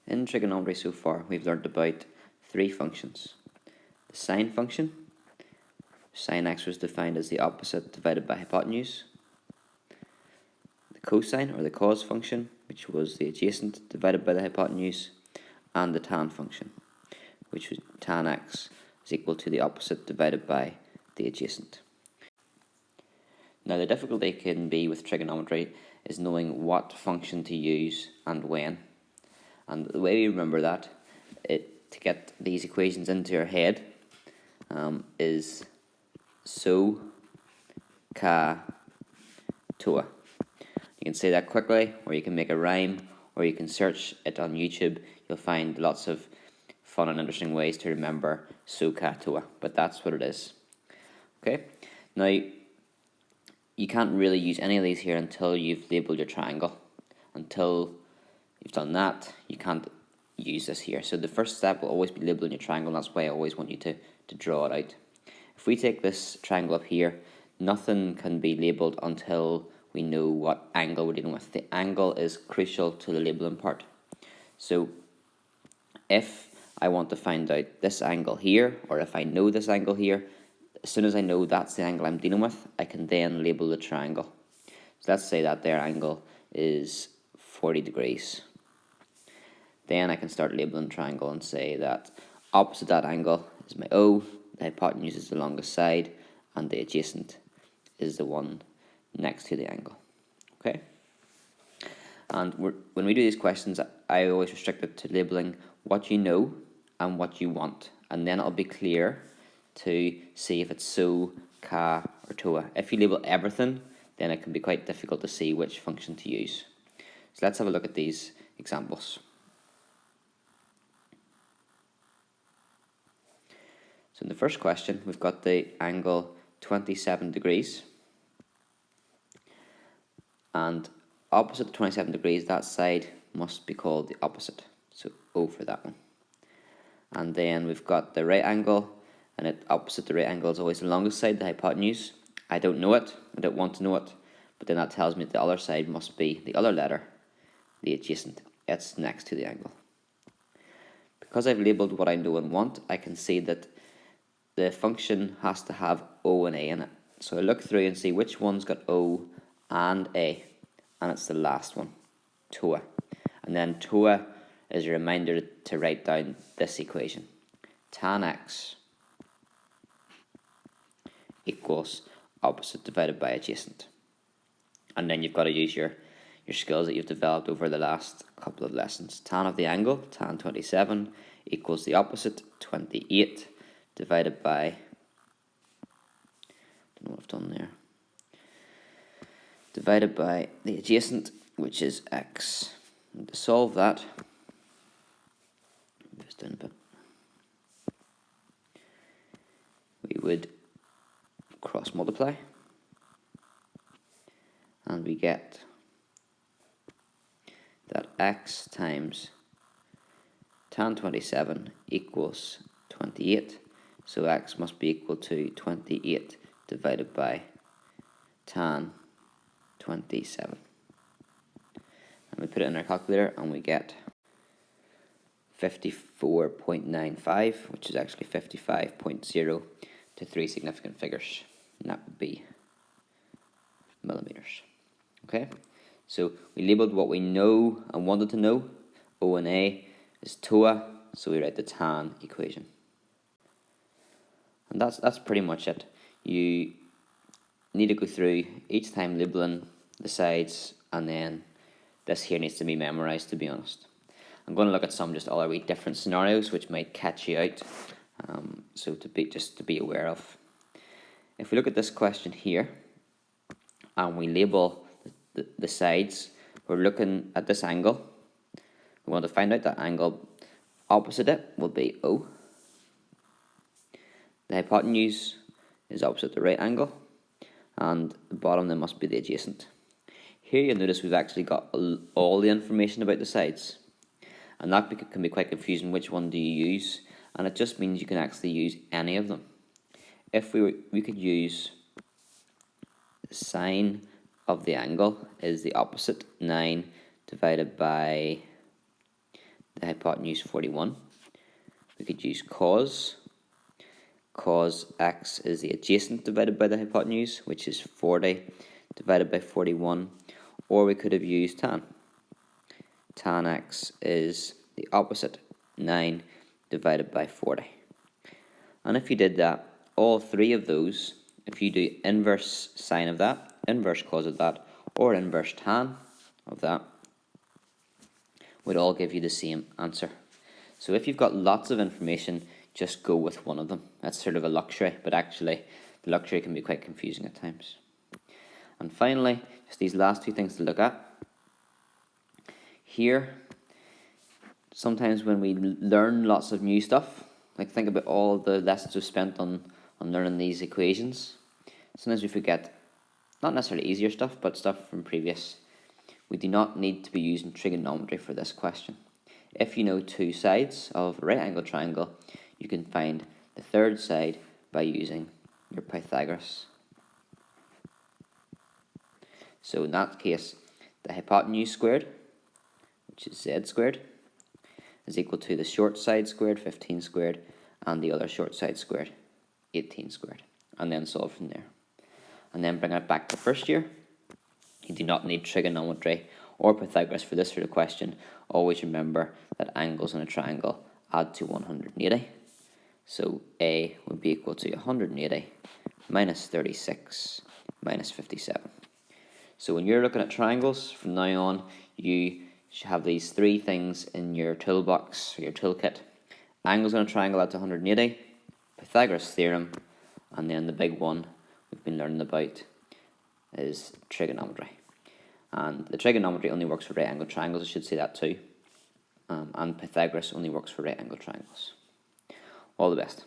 In trigonometry so far, we've learned about three functions. The sine function, sine x was defined as the opposite divided by hypotenuse. The cosine or the cos function, which was the adjacent divided by the hypotenuse. And the tan function, which was tan x is equal to the opposite divided by the adjacent. Now the difficulty can be with trigonometry is knowing what function to use and when. And the way we remember that, to get these equations into your head, is so, ca, toa. You can say that quickly, or you can make a rhyme, or you can search it on YouTube. You'll find lots of fun and interesting ways to remember so, ca, toa, but that's what it is. Okay, now you can't really use any of these here until you've labelled your triangle. Until you've done that, you can't use this here. So the first step will always be labeling your triangle, and that's why I always want you to draw it out. If we take this triangle up here, nothing can be labelled until we know what angle we're dealing with. The angle is crucial to the labelling part. So if I want to find out this angle here, or if I know this angle here, as soon as I know that's the angle I'm dealing with, I can then label the triangle. So let's say that their angle is 40 degrees. Then I can start labeling the triangle and say that opposite that angle is my O, the hypotenuse is the longest side, and the adjacent is the one next to the angle. Okay? And when we do these questions, I always restrict it to labeling what you know and what you want, and then it'll be clear to see if it's so, ca, or toa. If you label everything, then it can be quite difficult to see which function to use. So let's have a look at these examples. So in the first question, we've got the angle 27 degrees. And opposite 27 degrees, that side must be called the opposite. So O for that one. And then we've got the right angle, and opposite the right angle is always the longest side, the hypotenuse. I don't know it, I don't want to know it, but then that tells me that the other side must be the other letter, the adjacent. It's next to the angle. Because I've labelled what I know and want, I can see that the function has to have O and A in it. So I look through and see which one's got O and A, and it's the last one, toa. And then toa is a reminder to write down this equation. Tan x equals opposite divided by adjacent. And then you've got to use your skills that you've developed over the last couple of lessons. Tan of the angle, tan 27, equals the opposite, 28, divided by, don't know what I've done there, divided by the adjacent, which is x. And to solve that, move this down a bit, we would cross multiply, and we get that x times tan 27 equals 28. So x must be equal to 28 divided by tan 27. And we put it in our calculator and we get 54.95, which is actually 55.0 to three significant figures. And that would be millimeters. Okay, so we labelled what we know and wanted to know. O and A is toa, so we write the tan equation. And that's pretty much it. You need to go through each time labelling the sides, and then this here needs to be memorised, to be honest. I'm going to look at some just other wee different scenarios which might catch you out, so to be aware of. If we look at this question here, and we label the sides, we're looking at this angle. We want to find out that angle opposite it will be O. The hypotenuse is opposite the right angle, and the bottom then must be the adjacent. Here you'll notice we've actually got all the information about the sides, and that can be quite confusing. Which one do you use? And it just means you can actually use any of them. If we could use the sine of the angle is the opposite, 9 divided by the hypotenuse 41. We could use cos. Cos x is the adjacent divided by the hypotenuse, which is 40 divided by 41. Or we could have used tan. Tan x is the opposite, 9 divided by 40. And if you did that, all three of those, if you do inverse sine of that, inverse cos of that, or inverse tan of that, would all give you the same answer. So if you've got lots of information, just go with one of them. That's sort of a luxury, but actually the luxury can be quite confusing at times. And finally, just these last two things to look at. Here, sometimes when we learn lots of new stuff, like think about all the lessons we've spent on learning these equations, sometimes we forget, not necessarily easier stuff, but stuff from previous. We do not need to be using trigonometry for this question. If you know two sides of a right angle triangle, you can find the third side by using your Pythagoras. So in that case, the hypotenuse squared, which is z squared, is equal to the short side squared, 15 squared, and the other short side squared, 18 squared, and then solve from there. And then bring it back to first year. You do not need trigonometry or Pythagoras for this sort of question. Always remember that angles in a triangle add to 180. So A would be equal to 180 minus 36 minus 57. So when you're looking at triangles, from now on, you should have these three things in your toolbox or your toolkit. Angles on a triangle add to 180, Pythagoras theorem, and then the big one we've been learning about is trigonometry. And the trigonometry only works for right angle triangles, I should say that too. And Pythagoras only works for right angle triangles. All the best.